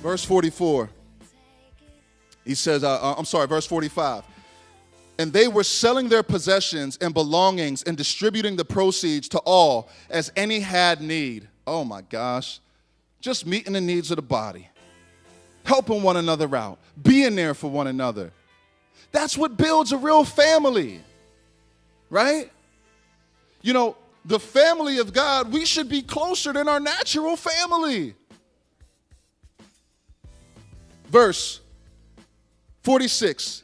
Verse 44. He says, verse 45. And they were selling their possessions and belongings and distributing the proceeds to all as any had need. Oh my gosh. Just meeting the needs of the body. Helping one another out. Being there for one another. That's what builds a real family. Right? You know, the family of God, we should be closer than our natural family. Verse 46.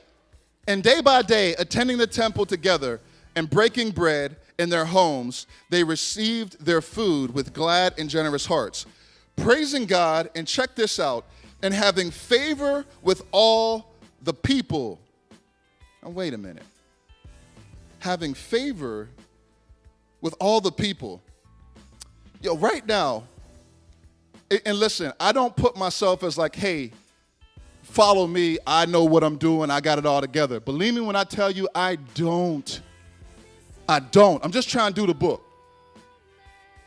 And day by day, attending the temple together and breaking bread in their homes, they received their food with glad and generous hearts, praising God, and check this out, and having favor with all the people. Now, wait a minute. Having favor with all the people. Yo, right now, and listen, I don't put myself as like, hey, follow me, I know what I'm doing, I got it all together. Believe me when I tell you, I don't. I'm just trying to do the book.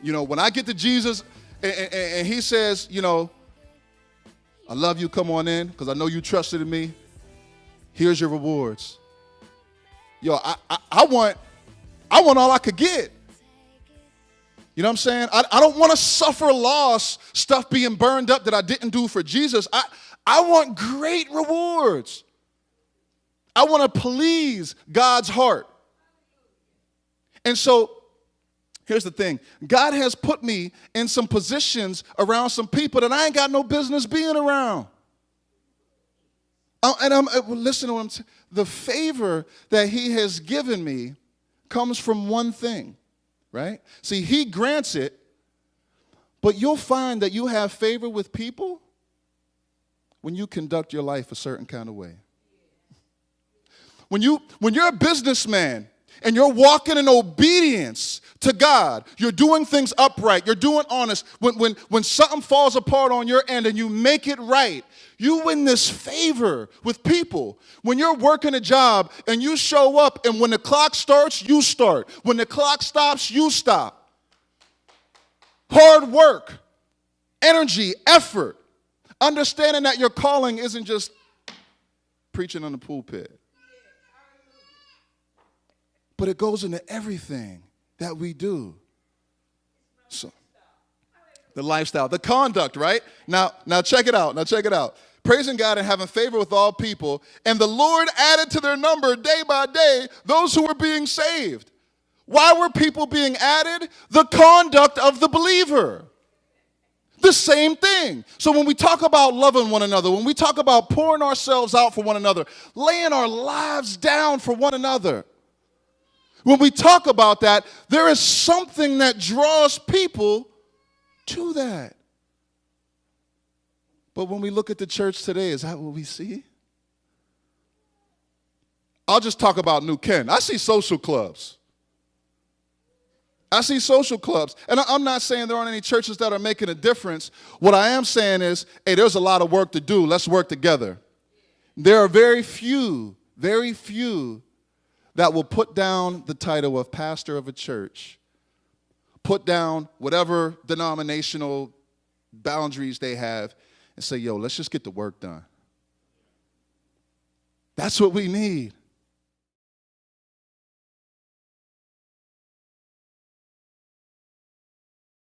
You know, when I get to Jesus and he says, you know, I love you, come on in, because I know you trusted in me. Here's your rewards. Yo, I want all I could get. You know what I'm saying? I don't want to suffer loss, stuff being burned up that I didn't do for Jesus. I want great rewards. I want to please God's heart. And so, here's the thing. God has put me in some positions around some people that I ain't got no business being around. Listen to what I'm saying. The favor that he has given me comes from one thing, right? See, he grants it, but you'll find that you have favor with people when you conduct your life a certain kind of way. When you're a businessman and you're walking in obedience to God, you're doing things upright, you're doing honest, when something falls apart on your end and you make it right, you win this favor with people. When you're working a job and you show up and when the clock starts, you start. When the clock stops, you stop. Hard work, energy, effort. Understanding that your calling isn't just preaching on the pulpit. But it goes into everything that we do. So, the lifestyle, the conduct, right? Now check it out. Praising God and having favor with all people. And the Lord added to their number day by day those who were being saved. Why were people being added? The conduct of the believer. The same thing. So when we talk about loving one another, when we talk about pouring ourselves out for one another, laying our lives down for one another, when we talk about that, there is something that draws people to that. But when we look at the church today, is that what we see? I'll just talk about New Ken. I see social clubs. And I'm not saying there aren't any churches that are making a difference. What I am saying is, hey, there's a lot of work to do. Let's work together. There are very few that will put down the title of pastor of a church, put down whatever denominational boundaries they have, and say, yo, let's just get the work done. That's what we need.